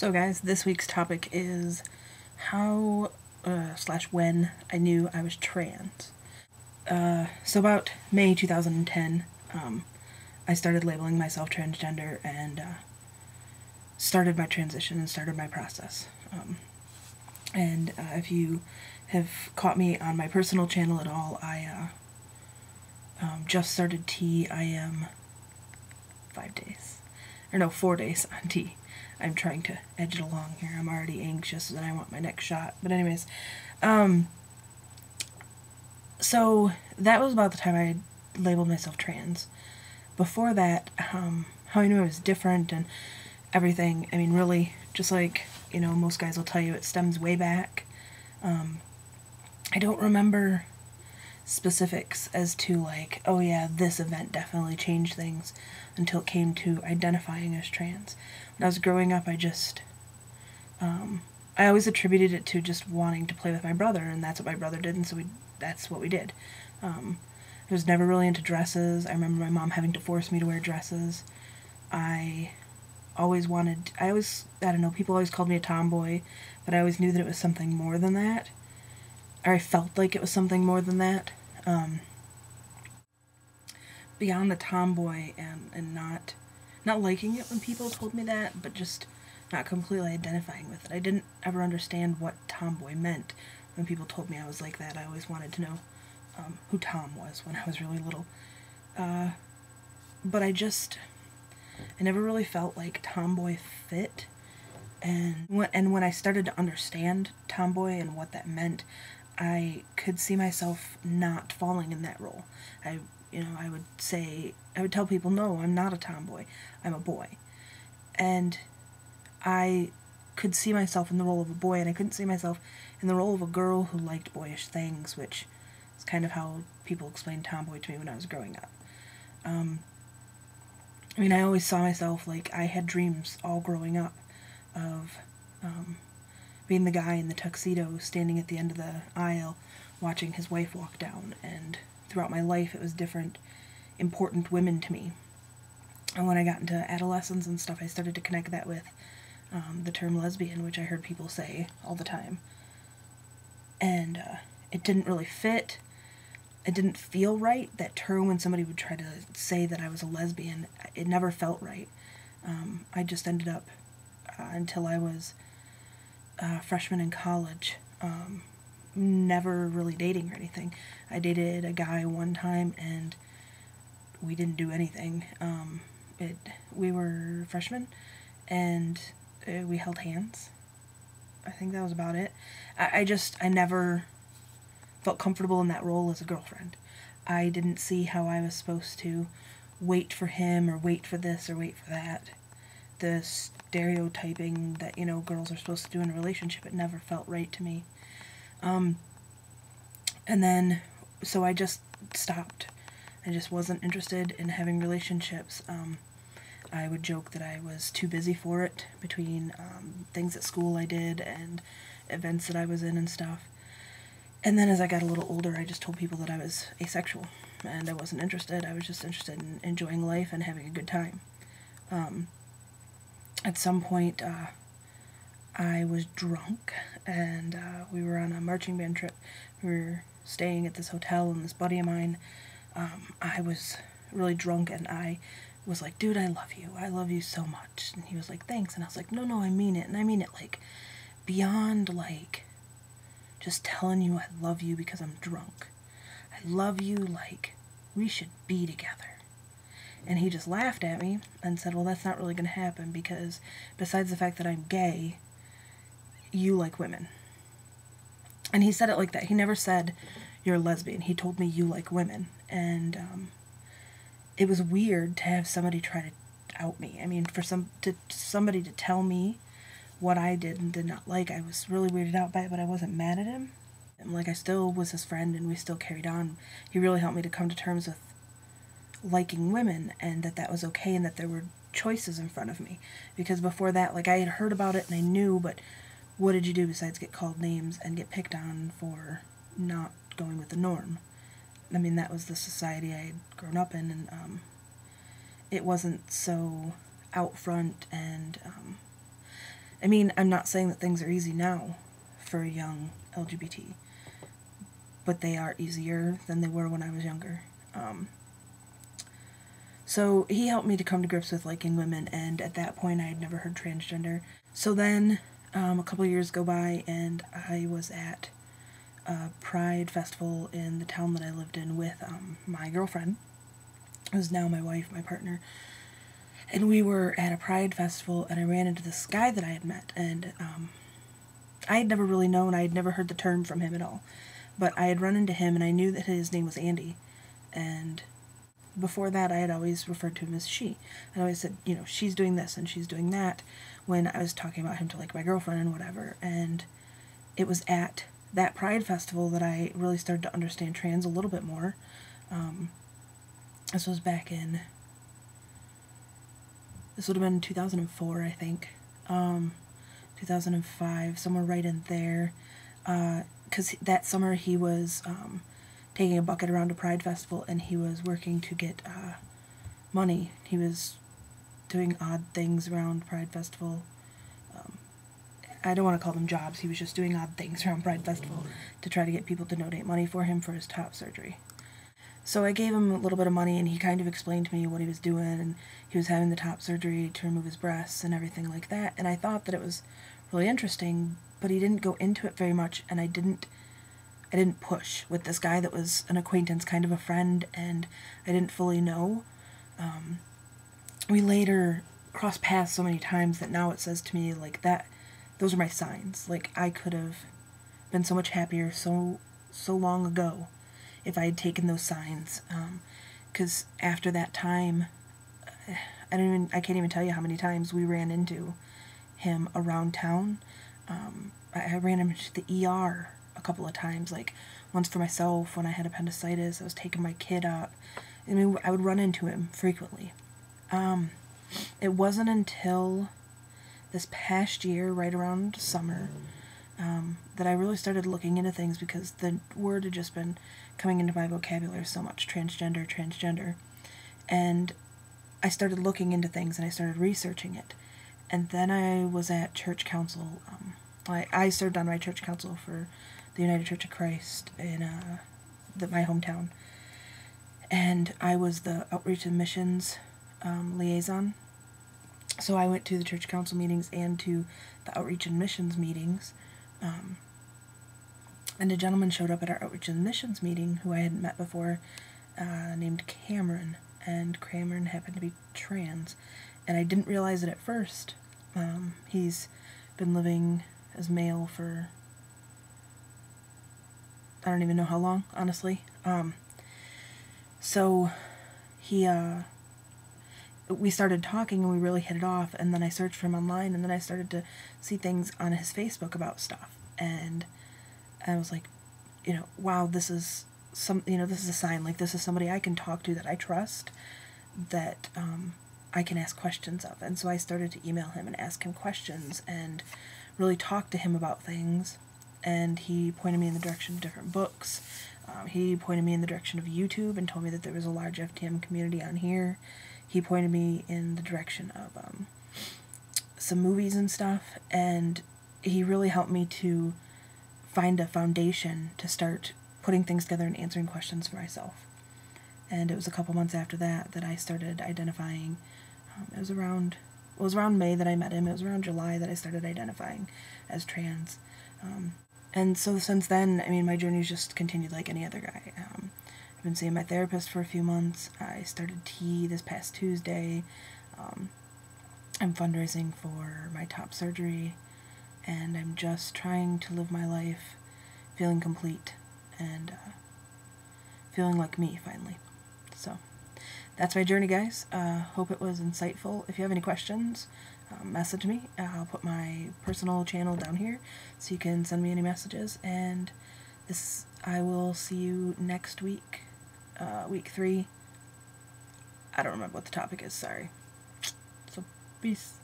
So guys, this week's topic is how / when I knew I was trans. So about May 2010, I started labeling myself transgender and started my transition and started my process. And if you have caught me on my personal channel at all, I just started tea. I am 4 days on tea. I'm trying to edge it along here. I'm already anxious and I want my next shot. But anyways, so that was about the time I labeled myself trans. Before that, how I knew I was different and everything, I mean, really, just like, you know, most guys will tell you, it stems way back. I don't remember specifics as to like, oh yeah, this event definitely changed things until it came to identifying as trans. When I was growing up, I always attributed it to just wanting to play with my brother, and that's what my brother did, and so that's what we did. I was never really into dresses. I remember my mom having to force me to wear dresses. I don't know, people always called me a tomboy, but I always knew that it was something more than that. Or I felt like it was something more than that. Beyond the tomboy and not liking it when people told me that, but just not completely identifying with it. I didn't ever understand what tomboy meant when people told me I was like that. I always wanted to know who Tom was when I was really little. But I never really felt like tomboy fit. And when I started to understand tomboy and what that meant, I could see myself not falling in that role. I would tell people, no, I'm not a tomboy, I'm a boy. And I could see myself in the role of a boy, and I couldn't see myself in the role of a girl who liked boyish things, which is kind of how people explained tomboy to me when I was growing up. I mean, I always saw myself, like, I had dreams all growing up of being the guy in the tuxedo standing at the end of the aisle watching his wife walk down, and throughout my life it was different important women to me. And when I got into adolescence and stuff, I started to connect that with the term lesbian, which I heard people say all the time. And it didn't really fit. It didn't feel right, that term, when somebody would try to say that I was a lesbian. It never felt right. I just ended up, until I was a freshman in college, never really dating or anything. I dated a guy one time and we didn't do anything. We were freshmen and we held hands. I think that was about it. I never felt comfortable in that role as a girlfriend. I didn't see how I was supposed to wait for him or wait for this or wait for that. The stereotyping that, you know, girls are supposed to do in a relationship, it never felt right to me. And then, so I just stopped. I just wasn't interested in having relationships. I would joke that I was too busy for it, between things at school I did and events that I was in and stuff. And then as I got a little older, I just told people that I was asexual, and I wasn't interested. I was just interested in enjoying life and having a good time. At some point, I was drunk, and we were on a marching band trip. We were staying at this hotel, and this buddy of mine, I was really drunk, and I was like, dude, I love you so much. And he was like, thanks. And I was like, no, I mean it. And I mean it, like, beyond, like, just telling you I love you because I'm drunk. I love you like we should be together. And he just laughed at me and said, well, that's not really going to happen, because besides the fact that I'm gay, you like women. And he said it like that. He never said, you're a lesbian. He told me, you like women. And it was weird to have somebody try to out me. I mean, for somebody to tell me what I did and did not like, I was really weirded out by it, but I wasn't mad at him. And, like, I still was his friend, and we still carried on. He really helped me to come to terms with liking women, and that was okay, and that there were choices in front of me. Because before that, like, I had heard about it and I knew, but what did you do besides get called names and get picked on for not going with the norm? I mean, that was the society I had grown up in, and it wasn't so out front, and I mean, I'm not saying that things are easy now for a young LGBT, but they are easier than they were when I was younger. So he helped me to come to grips with liking women, and at that point I had never heard transgender. So then a couple years go by, and I was at a Pride festival in the town that I lived in with my girlfriend, who's now my wife, my partner. And we were at a Pride festival, and I ran into this guy that I had met, and I had never really known, I had never heard the term from him at all. But I had run into him, and I knew that his name was Andy, and before that I had always referred to him as she. I always said, you know, she's doing this and she's doing that when I was talking about him to, like, my girlfriend and whatever. And it was at that Pride festival that I really started to understand trans a little bit more. This was back in, this would have been 2004, I think. 2005, somewhere right in there. Because that summer he was taking a bucket around a Pride festival, and he was working to get money. He was doing odd things around Pride festival. I don't want to call them jobs. He was just doing odd things around Pride festival to try to get people to donate money for him for his top surgery. So I gave him a little bit of money, and he kind of explained to me what he was doing, and he was having the top surgery to remove his breasts and everything like that. And I thought that it was really interesting, but he didn't go into it very much, and I didn't push with this guy that was an acquaintance, kind of a friend, and I didn't fully know. We later crossed paths so many times that now it says to me, like, that those are my signs. Like, I could have been so much happier so long ago if I had taken those signs. Because after that time, I can't even tell you how many times we ran into him around town. I ran him into the ER a couple of times, like once for myself when I had appendicitis. I was taking my kid up. I mean, I would run into him frequently. It wasn't until this past year, right around summer, that I really started looking into things, because the word had just been coming into my vocabulary so much, transgender, and I started looking into things, and I started researching it. And then I was at church council. I served on my church council for the United Church of Christ in my hometown, and I was the outreach and missions liaison. So I went to the church council meetings and to the outreach and missions meetings, and a gentleman showed up at our outreach and missions meeting who I hadn't met before, named Cameron, and Cameron happened to be trans, and I didn't realize it at first. He's been living as male for, I don't even know how long, honestly. So we started talking, and we really hit it off, and then I searched for him online, and then I started to see things on his Facebook about stuff, and I was like, you know, wow, this is this is a sign. Like, this is somebody I can talk to, that I trust, that I can ask questions of. And so I started to email him and ask him questions and really talk to him about things, and he pointed me in the direction of different books. He pointed me in the direction of YouTube and told me that there was a large FTM community on here. He pointed me in the direction of some movies and stuff, and he really helped me to find a foundation to start putting things together and answering questions for myself. And it was a couple months after that that I started identifying. It was around May that I met him. It was around July that I started identifying as trans. And so since then, I mean, my journey's just continued like any other guy. I've been seeing my therapist for a few months. I started T this past Tuesday. I'm fundraising for my top surgery, and I'm just trying to live my life feeling complete and feeling like me, finally. So that's my journey, guys. Hope it was insightful. If you have any questions, message me. I'll put my personal channel down here so you can send me any messages, and I will see you next week, week 3. I don't remember what the topic is, sorry. So, peace.